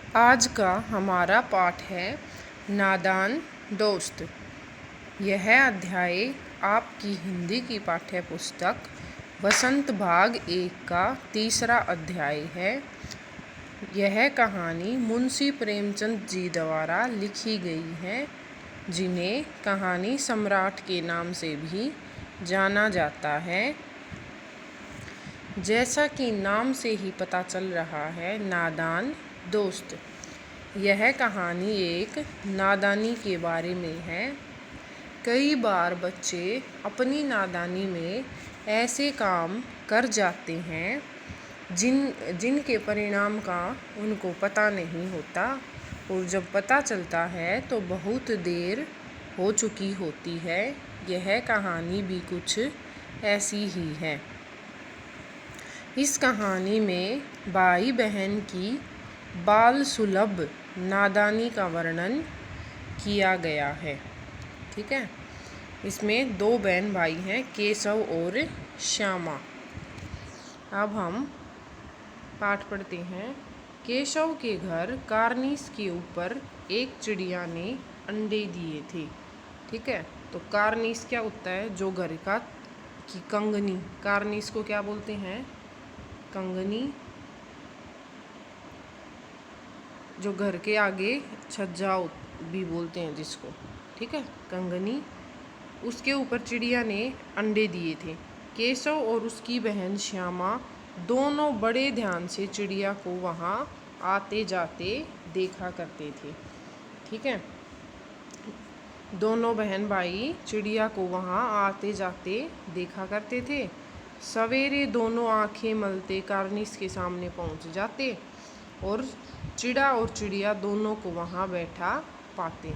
आज का हमारा पाठ है नादान दोस्त। यह अध्याय आपकी हिंदी की पाठ्य पुस्तक वसंत भाग 1 का तीसरा अध्याय है। यह कहानी मुंशी प्रेमचंद जी द्वारा लिखी गई है, जिन्हें कहानी सम्राट के नाम से भी जाना जाता है। जैसा कि नाम से ही पता चल रहा है, नादान दोस्त। यह कहानी एक नादानी के बारे में है। कई बार बच्चे अपनी नादानी में ऐसे काम कर जाते हैं जिनके परिणाम का उनको पता नहीं होता, और जब पता चलता है तो बहुत देर हो चुकी होती है। यह कहानी भी कुछ ऐसी ही है। इस कहानी में भाई बहन की बाल सुलभ नादानी का वर्णन किया गया है। ठीक है, इसमें 2 बहन भाई हैं, केशव और श्यामा। अब हम पाठ पढ़ते हैं। केशव के घर कार्निस के ऊपर एक चिड़िया ने अंडे दिए थे। ठीक है, तो कार्निस क्या होता है? जो घर का की कंगनी। कार्निस को क्या बोलते हैं? कंगनी। जो घर के आगे छज्जा भी बोलते हैं जिसको। ठीक है, कंगनी। उसके ऊपर चिड़िया ने अंडे दिए थे। केशव और उसकी बहन श्यामा दोनों बड़े ध्यान से चिड़िया को वहाँ आते जाते देखा करते थे। ठीक है, दोनों बहन भाई चिड़िया को वहाँ आते जाते देखा करते थे। सवेरे दोनों आंखें मलते कार्निस के सामने पहुँच जाते और चिड़ा और चिड़िया दोनों को वहाँ बैठा पाते।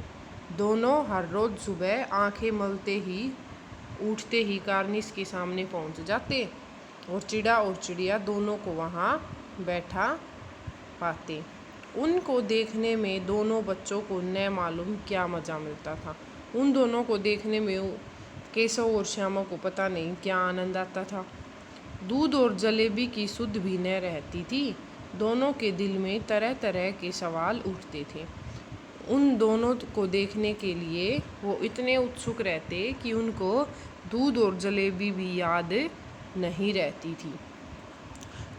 दोनों हर रोज़ सुबह आंखें मलते ही उठते ही कार्निस के सामने पहुँच जाते और चिड़ा और चिड़िया दोनों को वहाँ बैठा पाते। उनको देखने में दोनों बच्चों को न मालूम क्या मज़ा मिलता था। उन दोनों को देखने में केशव और श्यामा को पता नहीं क्या आनंद आता था। दूध और जलेबी की सुध भी न रहती थी। दोनों के दिल में तरह तरह के सवाल उठते थे। उन दोनों को देखने के लिए वो इतने उत्सुक रहते कि उनको दूध और जलेबी भी याद नहीं रहती थी।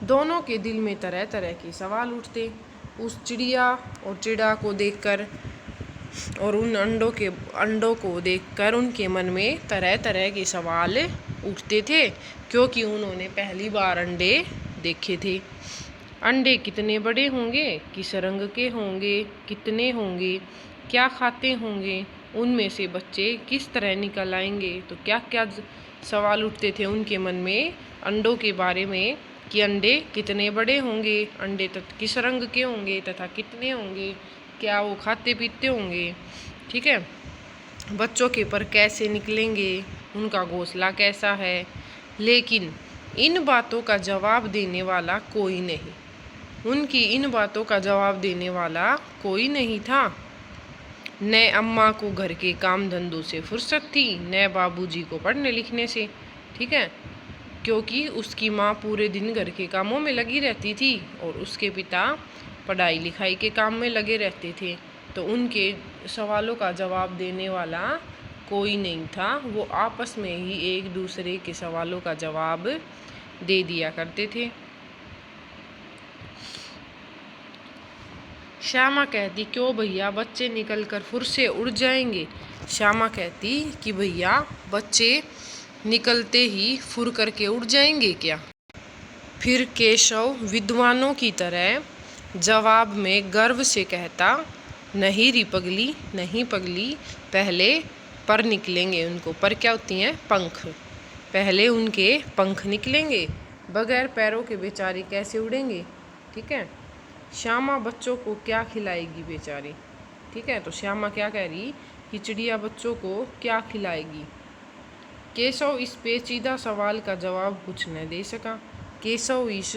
दोनों के दिल में तरह तरह के सवाल उठते उस चिड़िया और चिड़ा को देखकर, और उन अंडों को देखकर उनके मन में तरह तरह के सवाल उठते थे, क्योंकि उन्होंने पहली बार अंडे देखे थे। अंडे कितने बड़े होंगे, किस रंग के होंगे, कितने होंगे, क्या खाते होंगे, उनमें से बच्चे किस तरह निकल आएंगे। तो क्या क्या सवाल उठते थे उनके मन में अंडों के बारे में, कि अंडे कितने बड़े होंगे, अंडे किस रंग के होंगे तथा कितने होंगे, क्या वो खाते पीते होंगे। ठीक है, बच्चों के पर कैसे निकलेंगे, उनका घोंसला कैसा है। लेकिन इन बातों का जवाब देने वाला कोई नहीं। उनकी इन बातों का जवाब देने वाला कोई नहीं था। न अम्मा को घर के काम धंधों से फुर्सत थी, न बाबूजी को पढ़ने लिखने से। ठीक है, क्योंकि उसकी माँ पूरे दिन घर के कामों में लगी रहती थी और उसके पिता पढ़ाई लिखाई के काम में लगे रहते थे। तो उनके सवालों का जवाब देने वाला कोई नहीं था। वो आपस में ही एक दूसरे के सवालों का जवाब दे दिया करते थे। श्यामा कहती, क्यों भैया, बच्चे निकल कर फुर से उड़ जाएंगे। श्यामा कहती कि भैया, बच्चे निकलते ही फुर करके उड़ जाएंगे क्या। फिर केशव विद्वानों की तरह जवाब में गर्व से कहता, नहीं री पगली, नहीं पगली, पहले पर निकलेंगे। उनको पर क्या होती हैं? पंख। पहले उनके पंख निकलेंगे, बगैर पैरों के बेचारे कैसे उड़ेंगे। ठीक है, श्यामा बच्चों को क्या खिलाएगी बेचारी। ठीक है, तो श्यामा क्या कह रही कि चिड़िया बच्चों को क्या खिलाएगी। केशव इस पेचीदा सवाल का जवाब कुछ न दे सका। केशव इस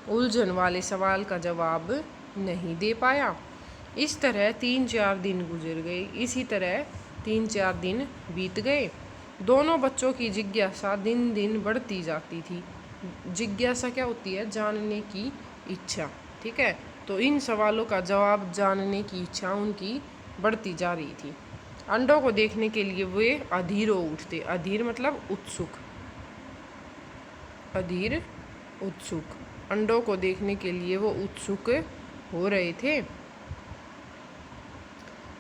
उलझन वाले सवाल का जवाब नहीं दे पाया। इस तरह 3-4 दिन गुजर गए। इसी तरह 3-4 दिन बीत गए। दोनों बच्चों की जिज्ञासा दिन दिन बढ़ती जाती थी। जिज्ञासा क्या होती है? जानने की इच्छा। ठीक है, तो इन सवालों का जवाब जानने की इच्छा उनकी बढ़ती जा रही थी। अंडों को देखने के लिए वे अधीर हो उठते। अधीर मतलब उत्सुक, अधीर उत्सुक। अंडों को देखने के लिए वो उत्सुक हो रहे थे।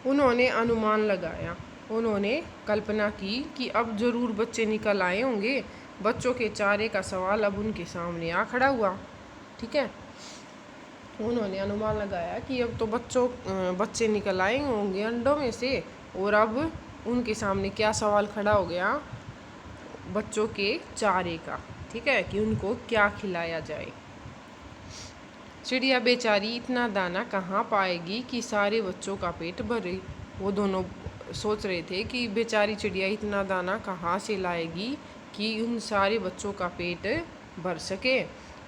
उन्होंने अनुमान लगाया, उन्होंने कल्पना की कि अब जरूर बच्चे निकल आए होंगे। बच्चों के चारे का सवाल अब उनके सामने आ खड़ा हुआ। ठीक है, उन्होंने अनुमान लगाया कि अब तो बच्चे निकल आए होंगे अंडों में से, और अब उनके सामने क्या सवाल खड़ा हो गया, बच्चों के चारे का। ठीक है, कि उनको क्या खिलाया जाए। चिड़िया बेचारी इतना दाना कहाँ पाएगी कि सारे बच्चों का पेट भरे। वो दोनों सोच रहे थे कि बेचारी चिड़िया इतना दाना कहाँ से लाएगी कि उन सारे बच्चों का पेट भर सके।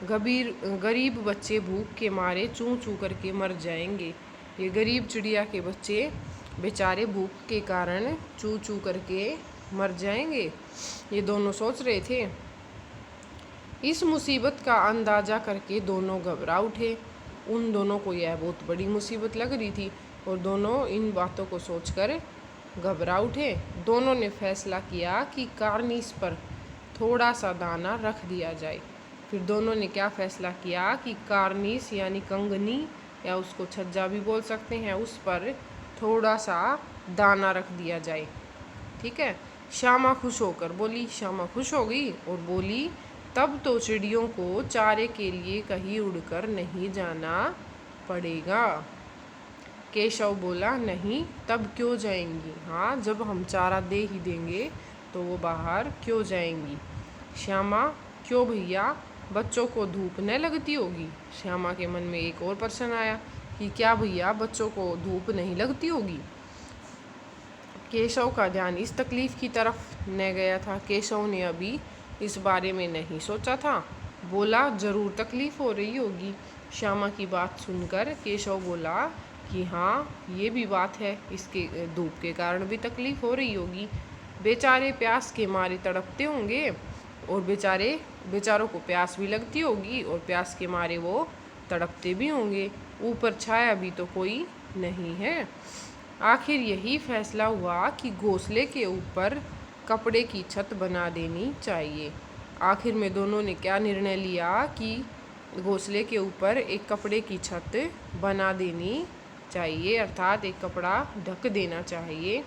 गरीब बच्चे भूख के मारे चूं चूं करके मर जाएंगे। ये गरीब चिड़िया के बच्चे बेचारे भूख के कारण चूं चूं करके मर जाएंगे, ये दोनों सोच रहे थे। इस मुसीबत का अंदाज़ा करके दोनों घबरा उठे। उन दोनों को यह बहुत बड़ी मुसीबत लग रही थी और दोनों इन बातों को सोचकर घबरा उठे। दोनों ने फैसला किया कि कार्निस पर थोड़ा सा दाना रख दिया जाए। फिर दोनों ने क्या फैसला किया कि कार्निस यानी कंगनी या उसको छज्जा भी बोल सकते हैं, उस पर थोड़ा सा दाना रख दिया जाए। ठीक है, श्यामा खुश होकर बोली। श्यामा खुश हो गई और बोली, तब तो चिड़ियों को चारे के लिए कहीं उड़कर नहीं जाना पड़ेगा। केशव बोला, नहीं, तब क्यों जाएंगी? हाँ, जब हम चारा दे ही देंगे तो वो बाहर क्यों जाएंगी? श्यामा, क्यों भैया, बच्चों को धूप न लगती होगी? श्यामा के मन में एक और प्रश्न आया कि क्या भैया बच्चों को धूप नहीं लगती होगी? केशव का ध्यान इस तकलीफ की तरफ न गया था। केशव ने अभी इस बारे में नहीं सोचा था। बोला, जरूर तकलीफ हो रही होगी। श्यामा की बात सुनकर केशव बोला कि हाँ, ये भी बात है, इसके धूप के कारण भी तकलीफ हो रही होगी। बेचारे प्यास के मारे तड़पते होंगे और बेचारों को प्यास भी लगती होगी और प्यास के मारे वो तड़पते भी होंगे। ऊपर छाया भी तो कोई नहीं है। आखिर यही फैसला हुआ कि घोंसले के ऊपर कपड़े की छत बना देनी चाहिए। आखिर में दोनों ने क्या निर्णय लिया कि घोंसले के ऊपर एक कपड़े की छत बना देनी चाहिए, अर्थात एक कपड़ा ढक देना चाहिए।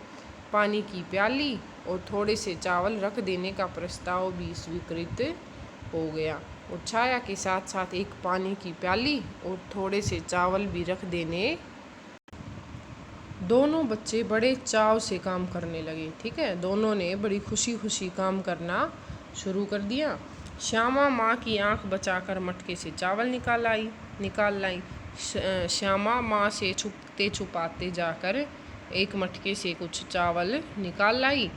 पानी की प्याली और थोड़े से चावल रख देने का प्रस्ताव भी स्वीकृत हो गया। और छाया के साथ साथ एक पानी की प्याली और थोड़े से चावल भी रख देने। दोनों बच्चे बड़े चाव से काम करने लगे। ठीक है, दोनों ने बड़ी खुशी खुशी काम करना शुरू कर दिया। श्यामा माँ की आंख बचाकर मटके से चावल निकाल लाई। श्यामा माँ से छुपते छुपाते जाकर एक मटके से कुछ चावल निकाल लाई।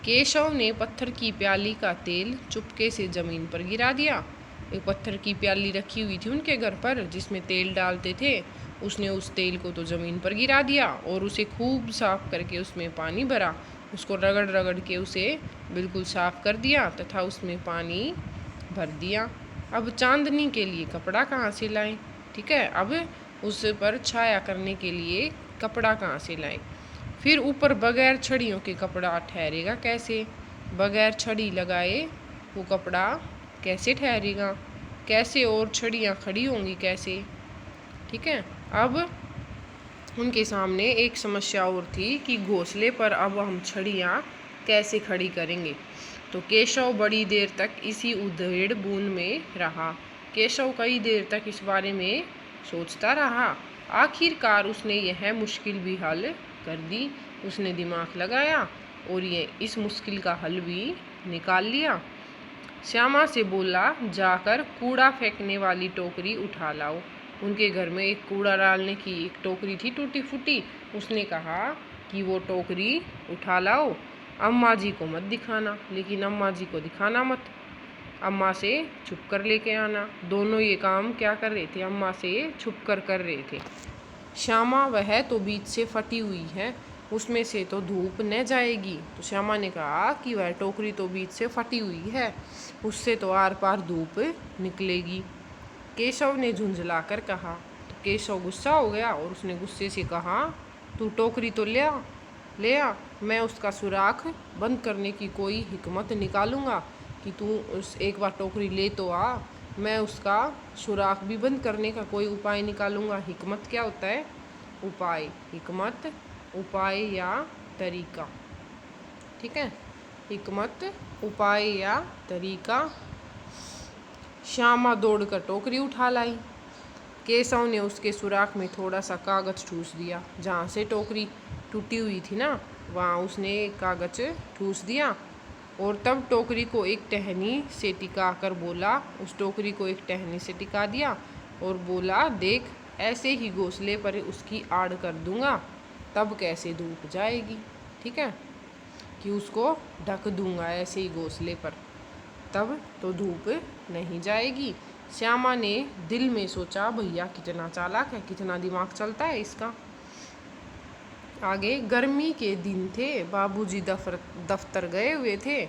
केशव ने पत्थर की प्याली का तेल चुपके से ज़मीन पर गिरा दिया। एक पत्थर की प्याली रखी हुई थी उनके घर पर जिसमें तेल डालते थे। उसने उस तेल को तो ज़मीन पर गिरा दिया और उसे खूब साफ करके उसमें पानी भरा। उसको रगड़ रगड़ के उसे बिल्कुल साफ कर दिया तथा उसमें पानी भर दिया। अब चांदनी के लिए कपड़ा कहाँ से लाएं? ठीक है, अब उस पर छाया करने के लिए कपड़ा कहाँ से लाएं? फिर ऊपर बगैर छड़ियों के कपड़ा ठहरेगा कैसे? बगैर छड़ी लगाए वो कपड़ा कैसे ठहरेगा? कैसे? और छड़ियाँ खड़ी होंगी कैसे? ठीक है, अब उनके सामने एक समस्या और थी कि घोंसले पर अब हम छड़ियाँ कैसे खड़ी करेंगे। तो केशव बड़ी देर तक इसी उधेड़ बुन में रहा। केशव कई देर तक इस बारे में सोचता रहा। आखिरकार उसने यह मुश्किल भी हल कर दी। उसने दिमाग लगाया और इस मुश्किल का हल भी निकाल लिया। श्यामा से बोला, जाकर कूड़ा फेंकने वाली टोकरी उठा लाओ। उनके घर में एक कूड़ा डालने की एक टोकरी थी टूटी फूटी। उसने कहा कि वो टोकरी उठा लाओ। अम्मा जी को मत दिखाना, लेकिन अम्मा जी को दिखाना मत, अम्मा से छुप कर लेके आना। दोनों ये काम क्या कर रहे थे? अम्मा से छुप कर रहे थे। श्यामा, वह तो बीच से फटी हुई है, उसमें से तो धूप न जाएगी। तो श्यामा ने कहा कि वह टोकरी तो बीच से फटी हुई है, उससे तो आर पार धूप निकलेगी। केशव ने झुंझलाकर कहा। तो केशव गुस्सा हो गया और उसने गुस्से से कहा, तू टोकरी तो ले आ, मैं उसका सुराख बंद करने की कोई हिकमत निकालूंगा कि तू उस एक बार टोकरी ले तो आ, मैं उसका सुराख भी बंद करने का कोई उपाय निकालूंगा। हिकमत क्या होता है? उपाय। हिकमत उपाय या तरीका, ठीक है। हिकमत उपाय या तरीका। श्यामा दौड़कर टोकरी उठा लाई। केशव ने उसके सुराख में थोड़ा सा कागज ठूस दिया। जहाँ से टोकरी टूटी हुई थी ना, वहाँ उसने कागज ठूस दिया और तब टोकरी को एक टहनी से टिका कर बोला, उस टोकरी को एक टहनी से टिका दिया और बोला, देख ऐसे ही घोंसले पर उसकी आड़ कर दूंगा, तब कैसे धूप जाएगी। ठीक है, कि उसको ढक दूंगा ऐसे ही घोंसले पर, तब तो धूप नहीं जाएगी। श्यामा ने दिल में सोचा, भैया कितना चालाक है, कितना दिमाग चलता है इसका। आगे गर्मी के दिन थे, बाबूजी दफ्तर गए हुए थे।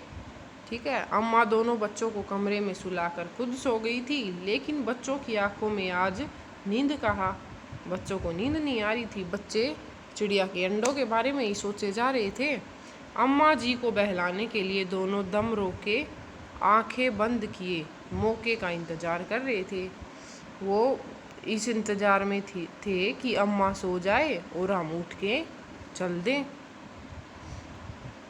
ठीक है, अम्मा दोनों बच्चों को कमरे में सुलाकर खुद सो गई थी, लेकिन बच्चों की आंखों में आज नींद कहाँ। बच्चों को नींद नहीं आ रही थी, बच्चे चिड़िया के अंडों के बारे में ही सोचे जा रहे थे। अम्मा जी को बहलाने के लिए दोनों दम रोके आंखें बंद किए मौके का इंतजार कर रहे थे। वो इस इंतजार में थे कि अम्मा सो जाए और हम उठ के चल दें।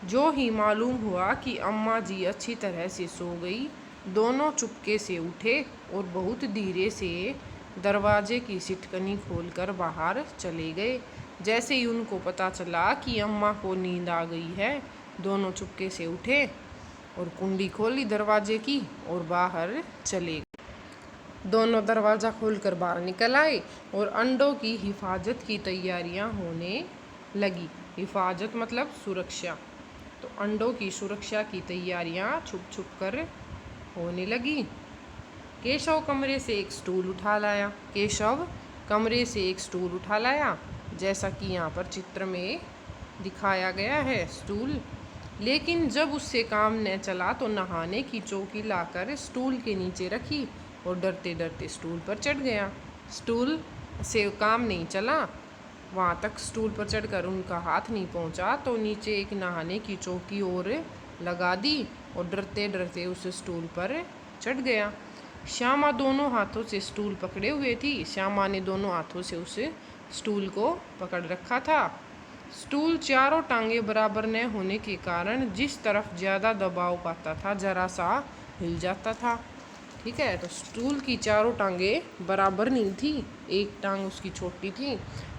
जो ही मालूम हुआ कि अम्मा जी अच्छी तरह से सो गई, दोनों चुपके से उठे और बहुत धीरे से दरवाजे की सिटकनी खोलकर बाहर चले गए। जैसे ही उनको पता चला कि अम्मा को नींद आ गई है, दोनों चुपके से उठे और कुंडी खोली दरवाजे की और बाहर चले गए। दोनों दरवाज़ा खोलकर बाहर निकल आए और अंडों की हिफाजत की तैयारियां होने लगी। हिफाजत मतलब सुरक्षा, तो अंडों की सुरक्षा की तैयारियां छुप छुप कर होने लगी। केशव कमरे से एक स्टूल उठा लाया। केशव कमरे से एक स्टूल उठा लाया, जैसा कि यहाँ पर चित्र में दिखाया गया है स्टूल। लेकिन जब उससे काम न चला तो नहाने की चौकी लाकर स्टूल के नीचे रखी और डरते डरते स्टूल पर चढ़ गया। स्टूल से काम नहीं चला, वहाँ तक स्टूल पर चढ़कर उनका हाथ नहीं पहुँचा तो नीचे एक नहाने की चौकी और लगा दी और डरते डरते उस स्टूल पर चढ़ गया। श्यामा दोनों हाथों से स्टूल पकड़े हुए थी। श्यामा ने दोनों हाथों से उस स्टूल को पकड़ रखा था। स्टूल चारों टांगे बराबर न होने के कारण जिस तरफ ज़्यादा दबाव पाता था जरा सा हिल जाता था। ठीक है, तो स्टूल की चारों टांगे बराबर नहीं थी, एक टांग उसकी छोटी थी,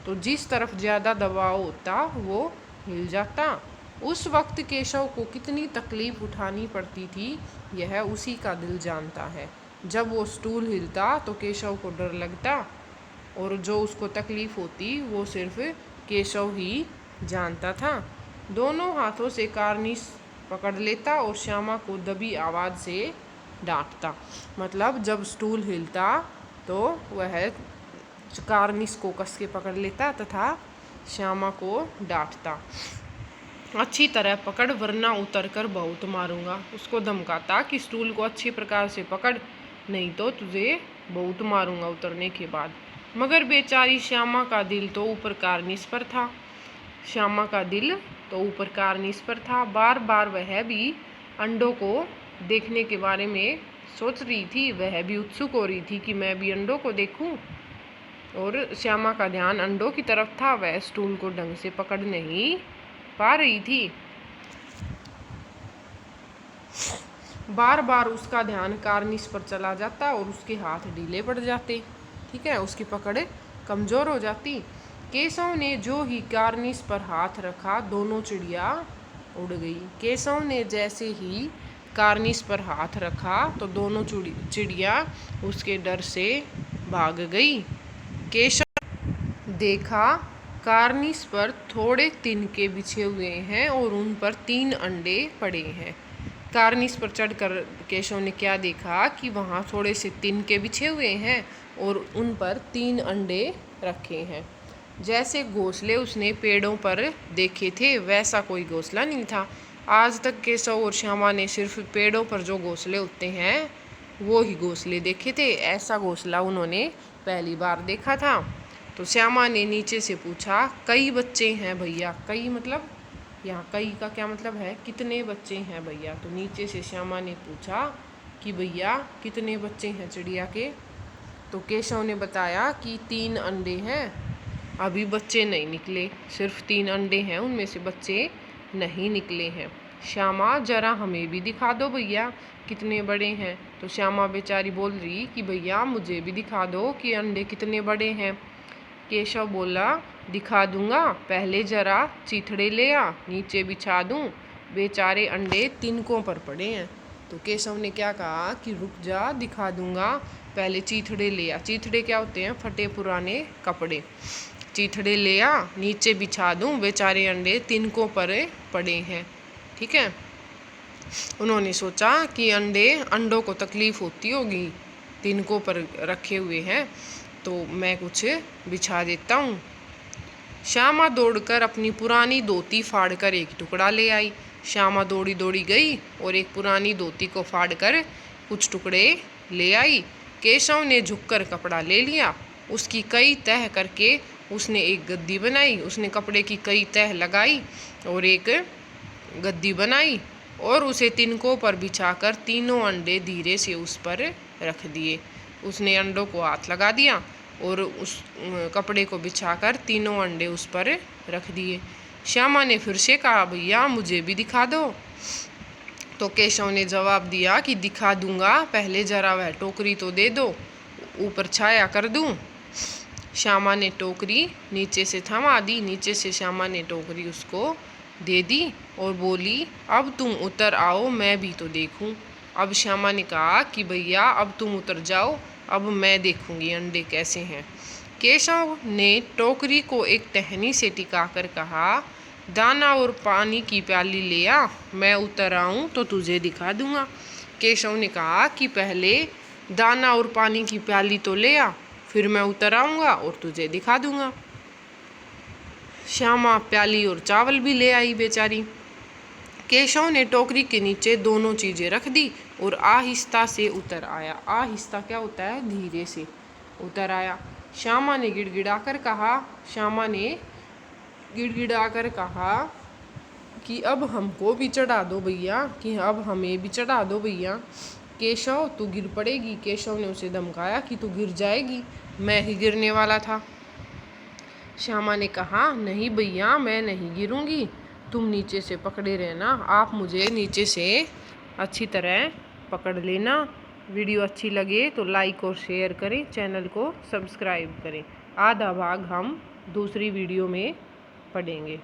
तो जिस तरफ ज़्यादा दबाव होता वो हिल जाता। उस वक्त केशव को कितनी तकलीफ उठानी पड़ती थी, यह उसी का दिल जानता है। जब वो स्टूल हिलता तो केशव को डर लगता और जो उसको तकलीफ होती वो सिर्फ केशव ही जानता था। दोनों हाथों से कार्निश पकड़ लेता और श्यामा को दबी आवाज़ से डांटता। मतलब जब स्टूल हिलता तो वह कार्निश को कस के पकड़ लेता तथा श्यामा को डांटता, अच्छी तरह पकड़ वरना उतर कर बहुत मारूंगा। उसको धमकाता कि स्टूल को अच्छी प्रकार से पकड़, नहीं तो तुझे बहुत मारूंगा उतरने के बाद। मगर बेचारी श्यामा का दिल तो ऊपर कार्निश पर था। श्यामा का दिल तो ऊपर कार्निश पर था। बार बार वह भी अंडों को देखने के बारे में सोच रही थी, वह भी उत्सुक हो रही थी कि मैं भी अंडों को देखूं। और श्यामा का ध्यान अंडों की तरफ था, वह स्टूल को ढंग से पकड़ नहीं पा रही थी। बार बार उसका ध्यान कार्निश पर चला जाता और उसके हाथ ढीले पड़ जाते। ठीक है, उसकी पकड़ कमज़ोर हो जाती। केशव ने जो ही कार्निश पर हाथ रखा, दोनों चिड़िया उड़ गई। केशव ने जैसे ही कार्निश पर हाथ रखा तो दोनों चिड़िया उसके डर से भाग गई। केशव देखा कार्निश पर थोड़े तिनके बिछे हुए हैं और उन पर 3 अंडे पड़े हैं। कार्निश पर चढ़कर केशव ने क्या देखा कि वहाँ थोड़े से तिनके बिछे हुए हैं और उन पर 3 अंडे रखे हैं। जैसे घोंसले उसने पेड़ों पर देखे थे वैसा कोई घोंसला नहीं था। आज तक केशव और श्यामा ने सिर्फ पेड़ों पर जो घोंसले होते हैं वो ही घोंसले देखे थे, ऐसा घोंसला उन्होंने पहली बार देखा था। तो श्यामा ने नीचे से पूछा, कई बच्चे हैं भैया? कई मतलब यहाँ कई का क्या मतलब है? कितने बच्चे हैं भैया? तो नीचे से श्यामा ने पूछा कि भैया कितने बच्चे हैं चिड़िया के? तो केशव ने बताया कि 3 अंडे हैं, अभी बच्चे नहीं निकले, सिर्फ 3 अंडे हैं, उनमें से बच्चे नहीं निकले हैं। श्यामा जरा हमें भी दिखा दो भैया कितने बड़े हैं। तो श्यामा बेचारी बोल रही कि भैया मुझे भी दिखा दो कि अंडे कितने बड़े हैं। केशव बोला, दिखा दूंगा, पहले जरा चीथड़े ले आ, नीचे बिछा दूं, बेचारे अंडे तिनकों पर पड़े हैं। तो केशव ने क्या कहा कि रुक जा, दिखा दूंगा, पहले चीथड़े ले आ। चीथड़े क्या होते हैं? फटे पुराने कपड़े। चीथड़े ले आ, नीचे बिछा दूं, बेचारे अंडे तिनकों पर पड़े हैं। ठीक है। उन्होंने सोचा कि अंडों को तकलीफ होती होगी, तिनकों पर रखे हुए हैं, तो मैं कुछ बिछा देता हूँ। श्यामा दौड़कर अपनी पुरानी धोती फाड़कर एक टुकड़ा ले आई। श्यामा दौड़ी दौड़ी गई और एक पुरानी धोती को फाड़कर कुछ टुकड़े ले आई। केशव ने झुककर कपड़ा ले लिया, उसकी कई तह करके उसने एक गद्दी बनाई। उसने कपड़े की कई तह लगाई और एक गद्दी बनाई और उसे तिनकों पर बिछाकर तीनों अंडे धीरे से उस पर रख दिए। उसने अंडों को हाथ लगा दिया और उस कपड़े को बिछाकर तीनों अंडे उस पर रख दिए। श्यामा ने फिर से कहा, भैया मुझे भी दिखा दो। तो केशव ने जवाब दिया कि दिखा दूंगा, पहले जरा वह टोकरी तो दे दो, ऊपर छाया कर दूं। श्यामा ने टोकरी नीचे से थमा दी। नीचे से श्यामा ने टोकरी उसको दे दी और बोली, अब तुम उतर आओ, मैं भी तो देखूं। अब श्यामा ने कहा कि भैया अब तुम उतर जाओ, अब मैं देखूंगी अंडे कैसे हैं। केशव ने टोकरी को एक टहनी से टिकाकर कहा, दाना और पानी की प्याली ले आ, मैं उतर आऊं तो तुझे दिखा दूंगा। केशव ने कहा कि पहले दाना और पानी की प्याली तो ले आ, फिर मैं उतर आऊंगा और तुझे दिखा दूंगा। श्यामा प्याली और चावल भी ले आई बेचारी। केशव ने टोकरी के नीचे दोनों चीज़ें रख दी और आहिस्ता से उतर आया। आहिस्ता क्या होता है? धीरे से उतर आया। श्यामा ने गिड़गिड़ाकर कहा कि अब हमको भी चढ़ा दो भैया, कि अब हमें भी चढ़ा दो भैया। केशव तू गिर पड़ेगी। केशव ने उसे धमकाया कि तू गिर जाएगी, मैं ही गिरने वाला था। श्यामा ने कहा, नहीं भैया मैं नहीं गिरूंगी, तुम नीचे से पकड़े रहना, आप मुझे नीचे से अच्छी तरह पकड़ लेना। वीडियो अच्छी लगे तो लाइक और शेयर करें, चैनल को सब्सक्राइब करें। आधा भाग हम दूसरी वीडियो में पढ़ेंगे।